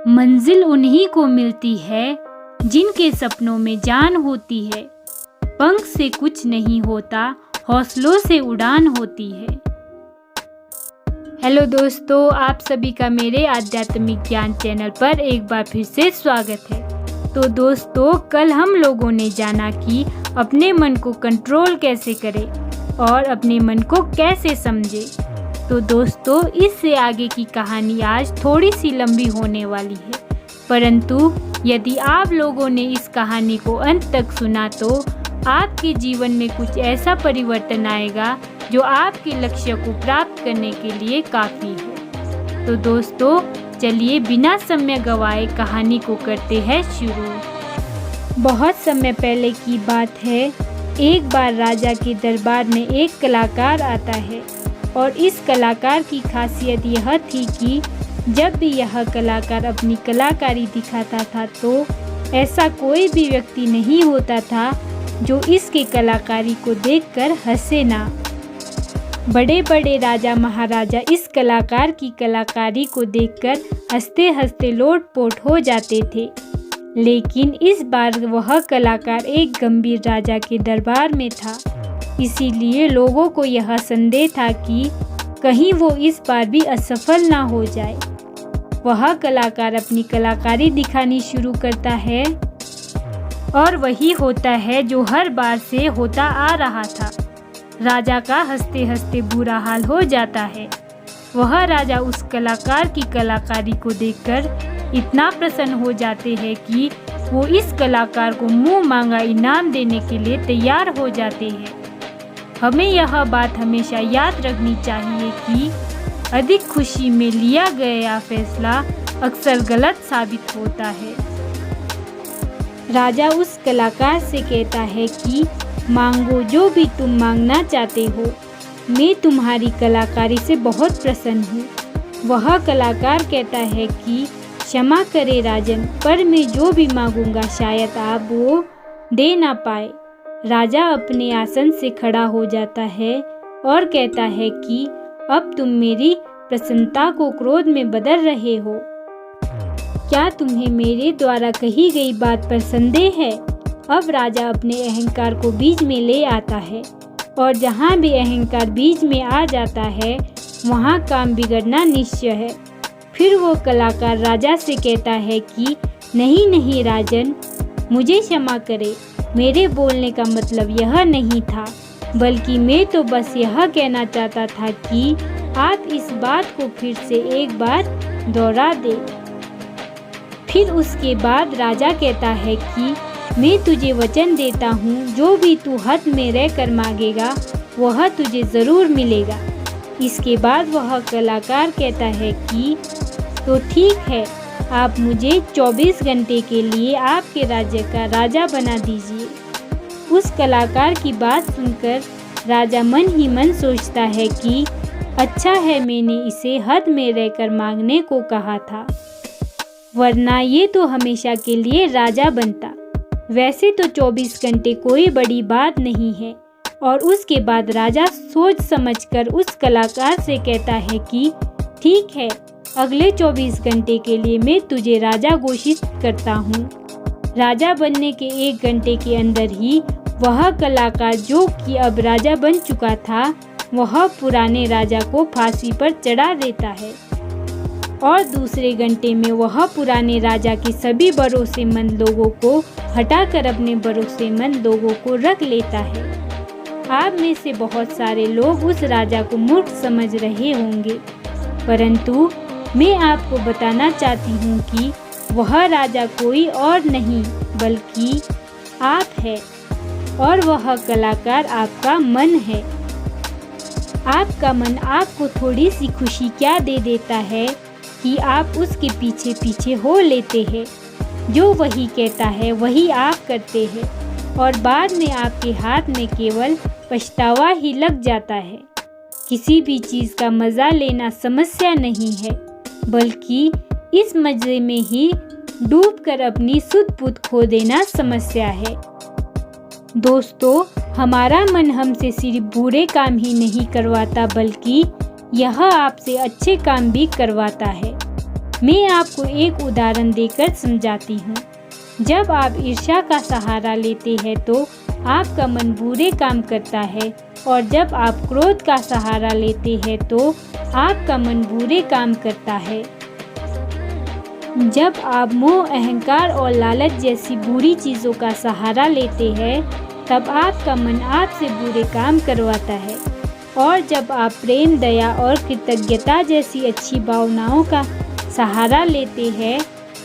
मंजिल उन्हीं को मिलती है जिनके सपनों में जान होती है। पंख से कुछ नहीं होता, हौसलों से उड़ान होती है। हेलो दोस्तों, आप सभी का मेरे आध्यात्मिक ज्ञान चैनल पर एक बार फिर से स्वागत है। तो दोस्तों, कल हम लोगों ने जाना कि अपने मन को कंट्रोल कैसे करें और अपने मन को कैसे समझें। तो दोस्तों, इससे आगे की कहानी आज थोड़ी सी लंबी होने वाली है, परंतु यदि आप लोगों ने इस कहानी को अंत तक सुना तो आपके जीवन में कुछ ऐसा परिवर्तन आएगा जो आपके लक्ष्य को प्राप्त करने के लिए काफ़ी है। तो दोस्तों, चलिए बिना समय गवाए कहानी को करते हैं शुरू। बहुत समय पहले की बात है। एक बार राजा के दरबार में एक कलाकार आता है और इस कलाकार की खासियत यह थी कि जब भी यह कलाकार अपनी कलाकारी दिखाता था तो ऐसा कोई भी व्यक्ति नहीं होता था जो इसके कलाकारी को देखकर हंसे ना। बड़े बड़े राजा महाराजा इस कलाकार की कलाकारी को देखकर हंसते हंसते लोटपोट हो जाते थे, लेकिन इस बार वह कलाकार एक गंभीर राजा के दरबार में था। इसीलिए लोगों को यह संदेह था कि कहीं वो इस बार भी असफल ना हो जाए। वह कलाकार अपनी कलाकारी दिखानी शुरू करता है और वही होता है जो हर बार से होता आ रहा था। राजा का हंसते हंसते बुरा हाल हो जाता है। वह राजा उस कलाकार की कलाकारी को देखकर इतना प्रसन्न हो जाते हैं कि वो इस कलाकार को मुंह मांगा इनाम देने के लिए तैयार हो जाते हैं। हमें यह बात हमेशा याद रखनी चाहिए कि अधिक खुशी में लिया गया फैसला अक्सर गलत साबित होता है। राजा उस कलाकार से कहता है कि मांगो जो भी तुम मांगना चाहते हो, मैं तुम्हारी कलाकारी से बहुत प्रसन्न हूँ। वह कलाकार कहता है कि क्षमा करे राजन, पर मैं जो भी मांगूंगा शायद आप वो दे ना पाए। राजा अपने आसन से खड़ा हो जाता है और कहता है कि अब तुम मेरी प्रसन्नता को क्रोध में बदल रहे हो। क्या तुम्हें मेरे द्वारा कही गई बात पर संदेह है? अब राजा अपने अहंकार को बीच में ले आता है और जहाँ भी अहंकार बीच में आ जाता है वहाँ काम बिगड़ना निश्चय है। फिर वो कलाकार राजा से कहता है कि नहीं नहीं राजन, मुझे क्षमा करे, मेरे बोलने का मतलब यह नहीं था, बल्कि मैं तो बस यह कहना चाहता था कि आप इस बात को फिर से एक बार दोहरा दे। फिर उसके बाद राजा कहता है कि मैं तुझे वचन देता हूँ, जो भी तू हद में रहकर मांगेगा वह तुझे ज़रूर मिलेगा। इसके बाद वह कलाकार कहता है कि तो ठीक है, आप मुझे 24 घंटे के लिए आपके राज्य का राजा बना दीजिए। उस कलाकार की बात सुनकर राजा मन ही मन सोचता है कि अच्छा है मैंने इसे हद में रहकर मांगने को कहा था, वरना ये तो हमेशा के लिए राजा बनता। वैसे तो 24 घंटे कोई बड़ी बात नहीं है। और उसके बाद राजा सोच समझकर उस कलाकार से कहता है कि ठीक है, अगले 24 घंटे के लिए मैं तुझे राजा घोषित करता हूँ। राजा बनने के 1 घंटे के अंदर ही वह कलाकार, जो कि अब राजा बन चुका था, वह पुराने राजा को फांसी पर चढ़ा देता है और दूसरे घंटे में वह पुराने राजा के सभी भरोसेमंद लोगों को हटाकर अपने भरोसेमंद लोगों को रख लेता है। आप में से बहुत सारे लोग उस राजा को मूर्ख समझ रहे होंगे, परंतु मैं आपको बताना चाहती हूँ कि वह राजा कोई और नहीं बल्कि आप है और वह कलाकार आपका मन है। आपका मन आपको थोड़ी सी खुशी क्या दे देता है कि आप उसके पीछे पीछे हो लेते हैं। जो वही कहता है वही आप करते हैं और बाद में आपके हाथ में केवल पछतावा ही लग जाता है। किसी भी चीज़ का मज़ा लेना समस्या नहीं है, बल्कि इस मज़े में ही डूबकर अपनी सुध-बुध खो देना समस्या है। दोस्तों, हमारा मन हमसे सिर्फ बुरे काम ही नहीं करवाता, बल्कि यह आपसे अच्छे काम भी करवाता है। मैं आपको एक उदाहरण देकर समझाती हूँ। जब आप ईर्ष्या का सहारा लेते हैं तो आपका मन बुरे काम करता है, और जब आप क्रोध का सहारा लेते हैं तो आपका मन बुरे काम करता है। जब आप मोह, अहंकार और लालच जैसी बुरी चीज़ों का सहारा लेते हैं तब आपका मन आपसे बुरे काम करवाता है, और जब आप प्रेम, दया और कृतज्ञता जैसी अच्छी भावनाओं का सहारा लेते हैं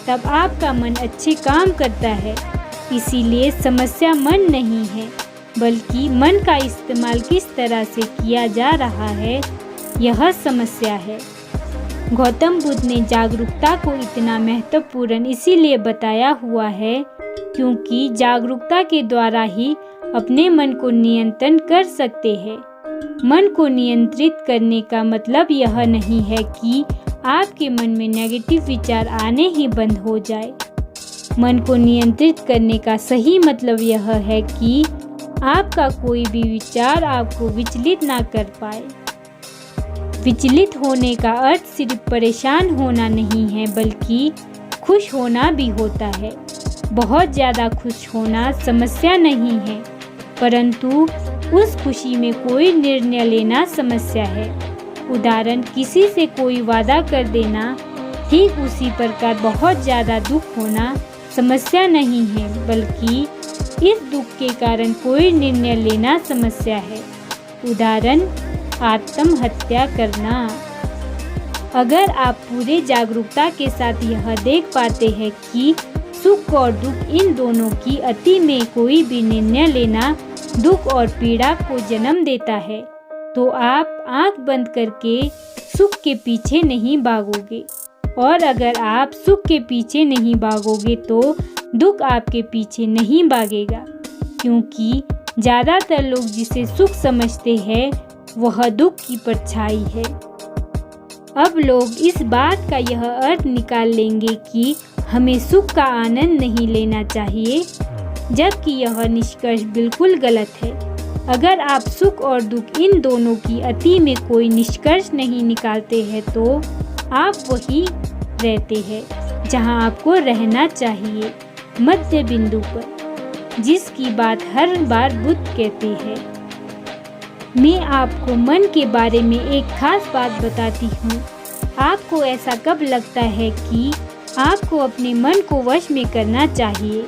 तब आपका मन अच्छे काम करता है। इसीलिए समस्या मन नहीं है, बल्कि मन का इस्तेमाल किस तरह से किया जा रहा है, यह समस्या है। गौतम बुद्ध ने जागरूकता को इतना महत्वपूर्ण इसीलिए बताया हुआ है क्योंकि जागरूकता के द्वारा ही अपने मन को नियंत्रण कर सकते हैं। मन को नियंत्रित करने का मतलब यह नहीं है कि आपके मन में नेगेटिव विचार आने ही बंद हो जाए। मन को नियंत्रित करने का सही मतलब यह है कि आपका कोई भी विचार आपको विचलित ना कर पाए। विचलित होने का अर्थ सिर्फ परेशान होना नहीं है, बल्कि खुश होना भी होता है। बहुत ज़्यादा खुश होना समस्या नहीं है, परंतु उस खुशी में कोई निर्णय लेना समस्या है। उदाहरण, किसी से कोई वादा कर देना, ठीक उसी प्रकार बहुत ज़्यादा दुख होना समस्या नहीं है, बल्कि इस दुख के कारण कोई निर्णय लेना समस्या है। उदाहरण, आत्महत्या करना। अगर आप पूरे जागरूकता के साथ यह देख पाते हैं कि सुख और दुख इन दोनों की अति में कोई भी निर्णय लेना दुख और पीड़ा को जन्म देता है, तो आप आंख बंद करके सुख के पीछे नहीं भागोगे, और अगर आप सुख के पीछे नहीं भागोगे तो दुख आपके पीछे नहीं भागेगा, क्योंकि ज़्यादातर लोग जिसे सुख समझते हैं वह दुख की परछाई है। अब लोग इस बात का यह अर्थ निकाल लेंगे कि हमें सुख का आनंद नहीं लेना चाहिए, जबकि यह निष्कर्ष बिल्कुल गलत है। अगर आप सुख और दुख इन दोनों की अति में कोई निष्कर्ष नहीं निकालते हैं तो आप वही रहते हैं जहां आपको रहना चाहिए, मध्य बिंदु पर, जिसकी बात हर बार बुद्ध कहते हैं। मैं आपको मन के बारे में एक खास बात बताती हूँ। आपको ऐसा कब लगता है कि आपको अपने मन को वश में करना चाहिए?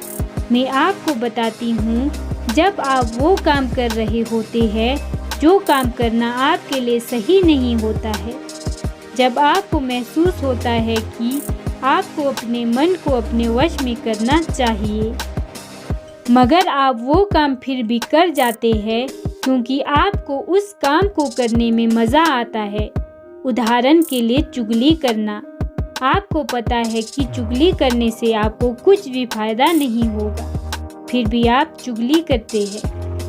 मैं आपको बताती हूँ, जब आप वो काम कर रहे होते हैं जो काम करना आपके लिए सही नहीं होता है, जब आपको महसूस होता है कि आपको अपने मन को अपने वश में करना चाहिए, मगर आप वो काम फिर भी कर जाते हैं क्योंकि आपको उस काम को करने में मज़ा आता है। उदाहरण के लिए चुगली करना। आपको पता है कि चुगली करने से आपको कुछ भी फायदा नहीं होगा, फिर भी आप चुगली करते हैं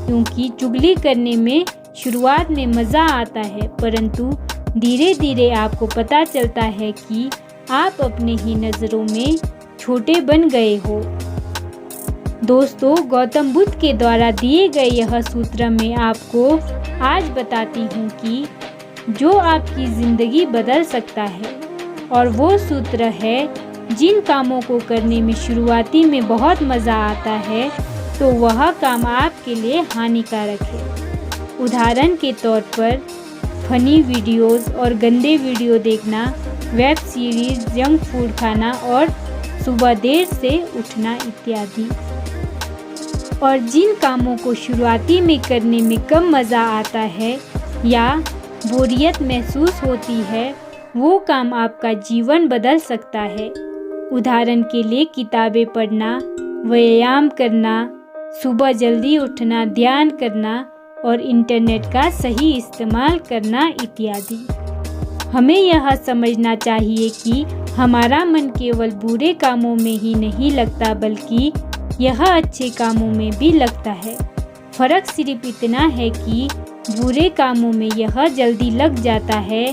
क्योंकि चुगली करने में शुरुआत में मज़ा आता है, परंतु धीरे धीरे आपको पता चलता है कि आप अपने ही नज़रों में छोटे बन गए हो। दोस्तों, गौतम बुद्ध के द्वारा दिए गए यह सूत्र मैं आपको आज बताती हूँ कि जो आपकी ज़िंदगी बदल सकता है, और वो सूत्र है, जिन कामों को करने में शुरुआती में बहुत मज़ा आता है तो वह काम आपके लिए हानिकारक है। उदाहरण के तौर पर फनी वीडियोस और गंदे वीडियो देखना, वेब सीरीज़, जंक फूड खाना और सुबह देर से उठना इत्यादि। और जिन कामों को शुरुआती में करने में कम मज़ा आता है या बोरियत महसूस होती है, वो काम आपका जीवन बदल सकता है। उदाहरण के लिए किताबें पढ़ना, व्यायाम करना, सुबह जल्दी उठना, ध्यान करना और इंटरनेट का सही इस्तेमाल करना इत्यादि। हमें यह समझना चाहिए कि हमारा मन केवल बुरे कामों में ही नहीं लगता, बल्कि यह अच्छे कामों में भी लगता है। फर्क सिर्फ इतना है कि बुरे कामों में यह जल्दी लग जाता है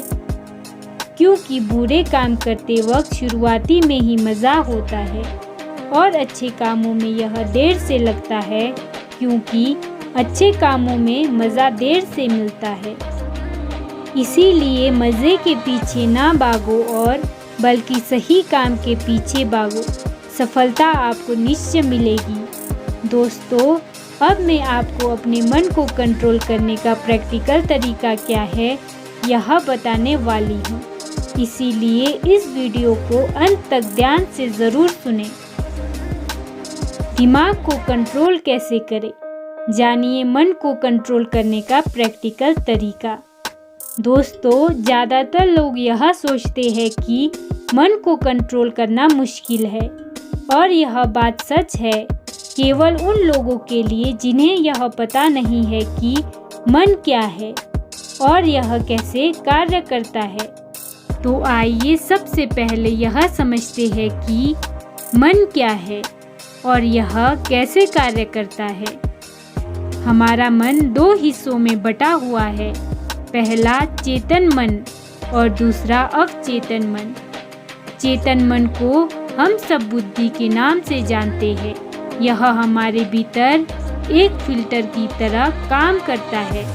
क्योंकि बुरे काम करते वक्त शुरुआती में ही मज़ा होता है, और अच्छे कामों में यह देर से लगता है क्योंकि अच्छे कामों में मज़ा देर से मिलता है। इसीलिए मज़े के पीछे ना भागो और बल्कि सही काम के पीछे भागो, सफलता आपको निश्चय मिलेगी। दोस्तों, अब मैं आपको अपने मन को कंट्रोल करने का प्रैक्टिकल तरीका क्या है यह बताने वाली हूँ, इसीलिए इस वीडियो को अंत तक ध्यान से ज़रूर सुनें। दिमाग को कंट्रोल कैसे करें, जानिए मन को कंट्रोल करने का प्रैक्टिकल तरीका। दोस्तों, ज़्यादातर लोग यह सोचते हैं कि मन को कंट्रोल करना मुश्किल है, और यह बात सच है केवल उन लोगों के लिए जिन्हें यह पता नहीं है कि मन क्या है और यह कैसे कार्य करता है। तो आइए सबसे पहले यह समझते हैं कि मन क्या है और यह कैसे कार्य करता है। हमारा मन दो हिस्सों में बटा हुआ है, पहला चेतन मन और दूसरा अवचेतन मन। चेतन मन को हम सब बुद्धि के नाम से जानते हैं। यह हमारे भीतर एक फिल्टर की तरह काम करता है।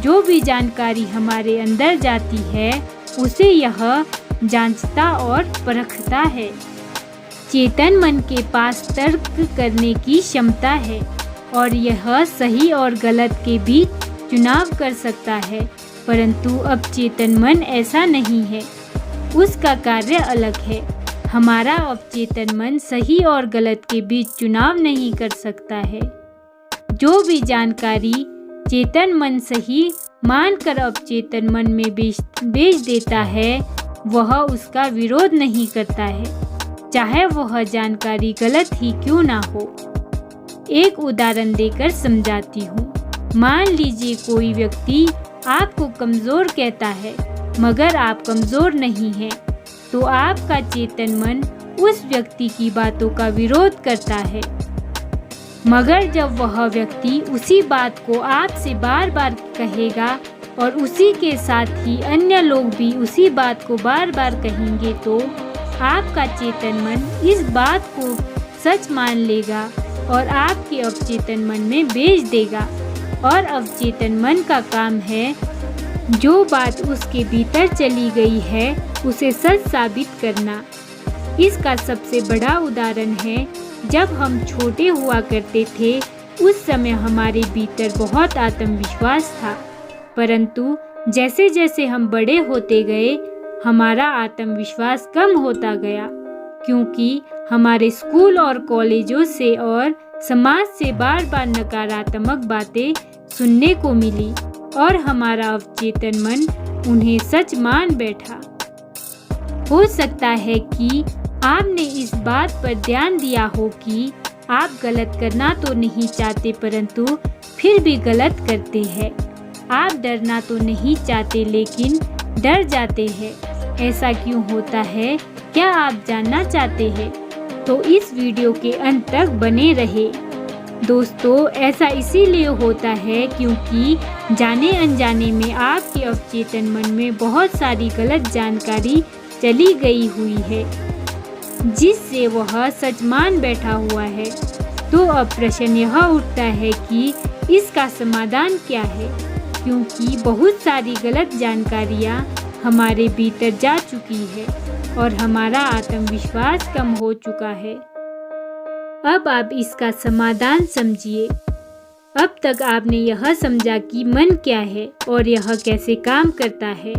जो भी जानकारी हमारे अंदर जाती है उसे यह जांचता और परखता है। चेतन मन के पास तर्क करने की क्षमता है और यह सही और गलत के बीच चुनाव कर सकता है, परंतु अवचेतन मन ऐसा नहीं है, उसका कार्य अलग है। हमारा अवचेतन मन सही और गलत के बीच चुनाव नहीं कर सकता है। जो भी जानकारी चेतन मन सही मानकर अवचेतन मन में बेच देता है, वह उसका विरोध नहीं करता है, चाहे वह जानकारी गलत ही क्यों ना हो। एक उदाहरण देकर समझाती हूँ। मान लीजिए कोई व्यक्ति आपको कमज़ोर कहता है, मगर आप कमज़ोर नहीं हैं, तो आपका चेतन मन उस व्यक्ति की बातों का विरोध करता है। मगर जब वह व्यक्ति उसी बात को आपसे बार बार कहेगा और उसी के साथ ही अन्य लोग भी उसी बात को बार बार कहेंगे, तो आपका चेतन मन इस बात को सच मान लेगा और आपके अवचेतन मन में बेच देगा। और अवचेतन मन का काम है जो बात उसके भीतर चली गई है उसे सच साबित करना। इसका सबसे बड़ा उदाहरण है, जब हम छोटे हुआ करते थे उस समय हमारे भीतर बहुत आत्मविश्वास था, परंतु जैसे जैसे हम बड़े होते गए हमारा आत्मविश्वास कम होता गया, क्योंकि हमारे स्कूल और कॉलेजों से और समाज से बार बार नकारात्मक बातें सुनने को मिली और हमारा अवचेतन मन उन्हें सच मान बैठा। हो सकता है कि आपने इस बात पर ध्यान दिया हो कि आप गलत करना तो नहीं चाहते, परंतु फिर भी गलत करते हैं। आप डरना तो नहीं चाहते लेकिन डर जाते हैं। ऐसा क्यों होता है, क्या आप जानना चाहते हैं? तो इस वीडियो के अंत तक बने रहे। दोस्तों, ऐसा इसीलिए होता है क्योंकि जाने अनजाने में आपके अवचेतन मन में बहुत सारी गलत जानकारी चली गई हुई है, जिससे वह सच मान बैठा हुआ है। तो अब प्रश्न यह उठता है कि इसका समाधान क्या है, क्योंकि बहुत सारी गलत जानकारियाँ हमारे भीतर जा चुकी है और हमारा आत्मविश्वास कम हो चुका है। अब आप इसका समाधान समझिए। अब तक आपने यह समझा कि मन क्या है और यह कैसे काम करता है।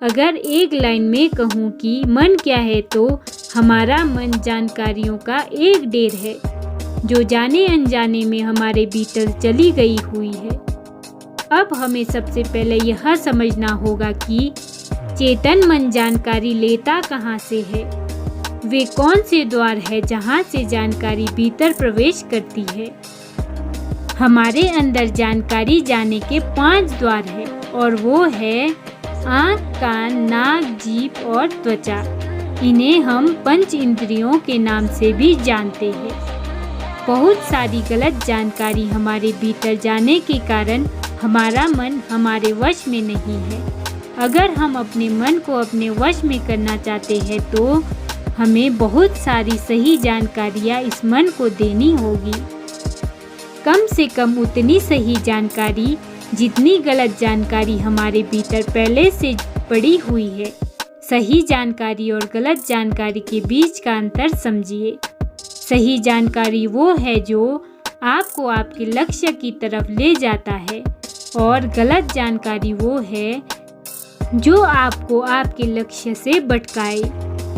अगर एक लाइन में कहूँ कि मन क्या है, तो हमारा मन जानकारियों का एक ढेर है जो जाने अनजाने में हमारे भीतर चली गई हुई है। अब हमें सबसे पहले यह समझना होगा कि चेतन मन जानकारी लेता कहाँ से है, वे कौन से द्वार है जहाँ से जानकारी भीतर प्रवेश करती है। हमारे अंदर जानकारी जाने के 5 द्वार है और वो है आँख, कान, नाक, जीभ और त्वचा। इन्हें हम पंच इंद्रियों के नाम से भी जानते हैं। बहुत सारी गलत जानकारी हमारे भीतर जाने के कारण हमारा मन हमारे वश में नहीं है। अगर हम अपने मन को अपने वश में करना चाहते हैं तो हमें बहुत सारी सही जानकारियाँ इस मन को देनी होगी। कम से कम उतनी सही जानकारी जितनी गलत जानकारी हमारे भीतर पहले से पड़ी हुई है। सही जानकारी और गलत जानकारी के बीच का अंतर समझिए। सही जानकारी वो है जो आपको आपके लक्ष्य की तरफ ले जाता है और गलत जानकारी वो है जो आपको आपके लक्ष्य से भटकाए।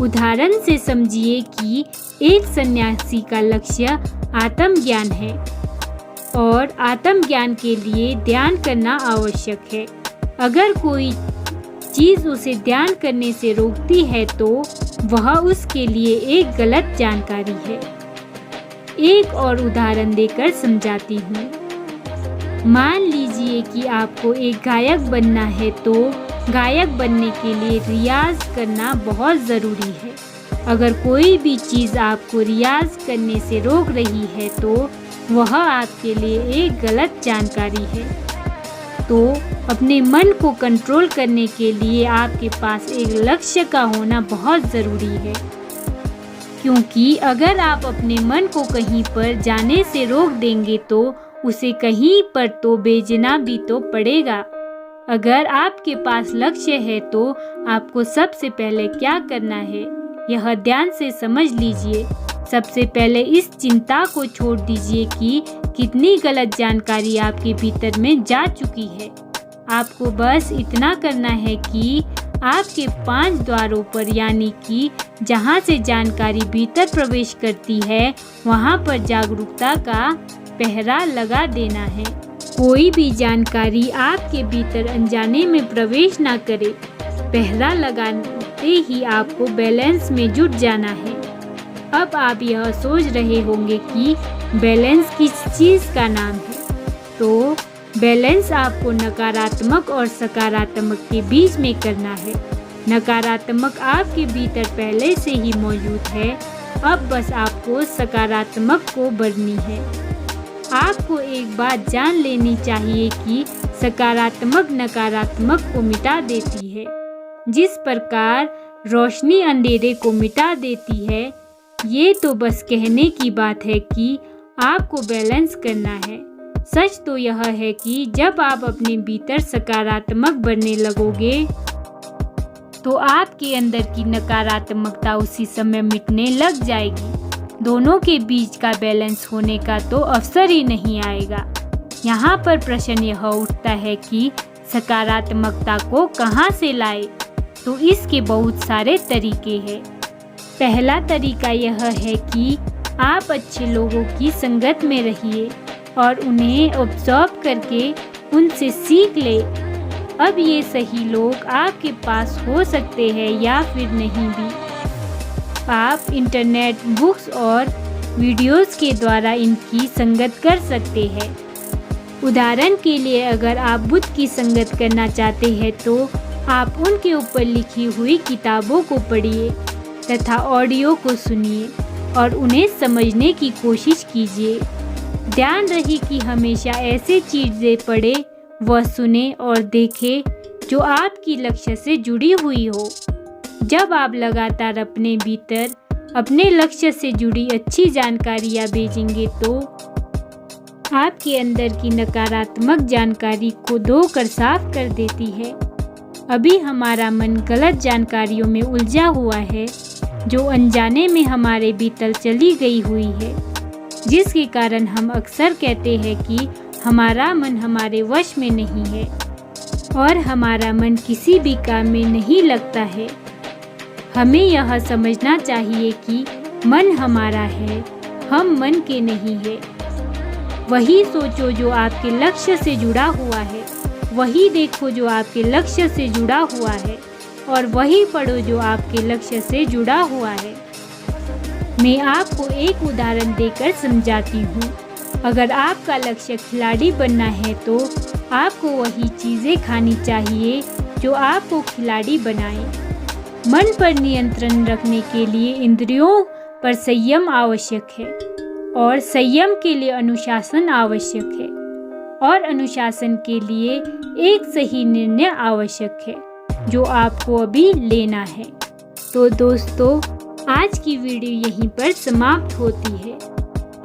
उदाहरण से समझिए कि एक सन्यासी का लक्ष्य आत्मज्ञान है और आत्मज्ञान के लिए ध्यान करना आवश्यक है। अगर कोई चीज़ उसे ध्यान करने से रोकती है तो वह उसके लिए एक गलत जानकारी है। एक और उदाहरण देकर समझाती हूँ। मान लीजिए कि आपको एक गायक बनना है तो गायक बनने के लिए रियाज करना बहुत ज़रूरी है। अगर कोई भी चीज़ आपको रियाज करने से रोक रही है तो वह आपके लिए एक गलत जानकारी है। तो अपने मन को कंट्रोल करने के लिए आपके पास एक लक्ष्य का होना बहुत ज़रूरी है, क्योंकि अगर आप अपने मन को कहीं पर जाने से रोक देंगे तो उसे कहीं पर तो भेजना भी तो पड़ेगा। अगर आपके पास लक्ष्य है तो आपको सबसे पहले क्या करना है यह ध्यान से समझ लीजिए। सबसे पहले इस चिंता को छोड़ दीजिए कि कितनी गलत जानकारी आपके भीतर में जा चुकी है। आपको बस इतना करना है कि आपके 5 द्वारों पर, यानी कि जहां से जानकारी भीतर प्रवेश करती है, वहां पर जागरूकता का पहरा लगा देना है। कोई भी जानकारी आपके भीतर अनजाने में प्रवेश ना करे। पहरा लगाते ही आपको बैलेंस में जुट जाना है। अब आप यह सोच रहे होंगे कि बैलेंस किस चीज़ का नाम है। तो बैलेंस आपको नकारात्मक और सकारात्मक के बीच में करना है। नकारात्मक आपके भीतर पहले से ही मौजूद है, अब बस आपको सकारात्मक को भरनी है। आपको एक बात जान लेनी चाहिए कि सकारात्मक नकारात्मक को मिटा देती है। जिस प्रकार रोशनी अंधेरे को मिटा देती है, ये तो बस कहने की बात है कि आपको बैलेंस करना है। सच तो यह है कि जब आप अपने भीतर सकारात्मक बनने लगोगे तो आपके अंदर की नकारात्मकता उसी समय मिटने लग जाएगी। दोनों के बीच का बैलेंस होने का तो अवसर ही नहीं आएगा। यहाँ पर प्रश्न यह उठता है कि सकारात्मकता को कहाँ से लाए? तो इसके बहुत सारे तरीके हैं। पहला तरीका यह है कि आप अच्छे लोगों की संगत में रहिए और उन्हें ऑब्जर्व करके उनसे सीख ले। अब ये सही लोग आपके पास हो सकते हैं या फिर नहीं भी। आप इंटरनेट, बुक्स और वीडियोस के द्वारा इनकी संगत कर सकते हैं। उदाहरण के लिए अगर आप बुद्ध की संगत करना चाहते हैं तो आप उनके ऊपर लिखी हुई किताबों को पढ़िए तथा ऑडियो को सुनिए और उन्हें समझने की कोशिश कीजिए। ध्यान रहे कि हमेशा ऐसी चीज़ें पढ़े व सुने और देखे जो आपकी लक्ष्य से जुड़ी हुई हो। जब आप लगातार अपने भीतर अपने लक्ष्य से जुड़ी अच्छी जानकारियाँ भेजेंगे तो आपके अंदर की नकारात्मक जानकारी को धोकर साफ कर देती है। अभी हमारा मन गलत जानकारियों में उलझा हुआ है जो अनजाने में हमारे भीतर चली गई हुई है, जिसके कारण हम अक्सर कहते हैं कि हमारा मन हमारे वश में नहीं है और हमारा मन किसी भी काम में नहीं लगता है। हमें यह समझना चाहिए कि मन हमारा है, हम मन के नहीं है। वही सोचो जो आपके लक्ष्य से जुड़ा हुआ है, वही देखो जो आपके लक्ष्य से जुड़ा हुआ है और वही पढ़ो जो आपके लक्ष्य से जुड़ा हुआ है। मैं आपको एक उदाहरण देकर समझाती हूँ। अगर आपका लक्ष्य खिलाड़ी बनना है तो आपको वही चीज़ें खानी चाहिए जो आपको खिलाड़ी बनाए। मन पर नियंत्रण रखने के लिए इंद्रियों पर संयम आवश्यक है और संयम के लिए अनुशासन आवश्यक है और अनुशासन के लिए एक सही निर्णय आवश्यक है जो आपको अभी लेना है। तो दोस्तों, आज की वीडियो यहीं पर समाप्त होती है।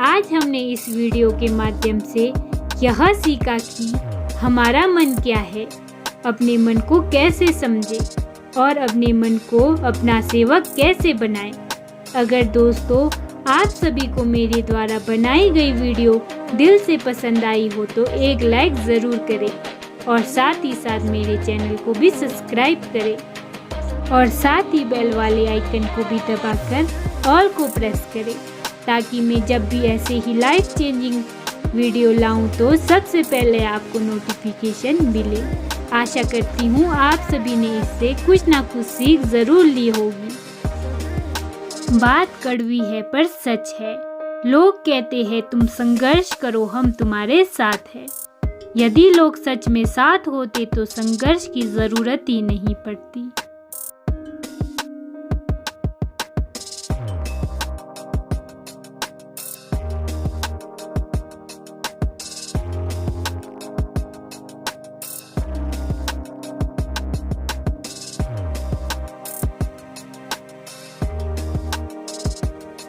आज हमने इस वीडियो के माध्यम से यह सीखा कि हमारा मन क्या है, अपने मन को कैसे समझे और अपने मन को अपना सेवक कैसे बनाएं। अगर दोस्तों आप सभी को मेरे द्वारा बनाई गई वीडियो दिल से पसंद आई हो तो एक लाइक ज़रूर करें और साथ ही साथ मेरे चैनल को भी सब्सक्राइब करें और साथ ही बेल वाले आइकन को भी दबाकर ऑल को प्रेस करें ताकि मैं जब भी ऐसे ही लाइफ चेंजिंग वीडियो लाऊं तो सबसे पहले आपको नोटिफिकेशन मिले। आशा करती हूँ आप सभी ने इससे कुछ ना कुछ सीख ज़रूर ली होगी। बात कड़वी है पर सच है। लोग कहते हैं तुम संघर्ष करो हम तुम्हारे साथ हैं। यदि लोग सच में साथ होते तो संघर्ष की ज़रूरत ही नहीं पड़ती।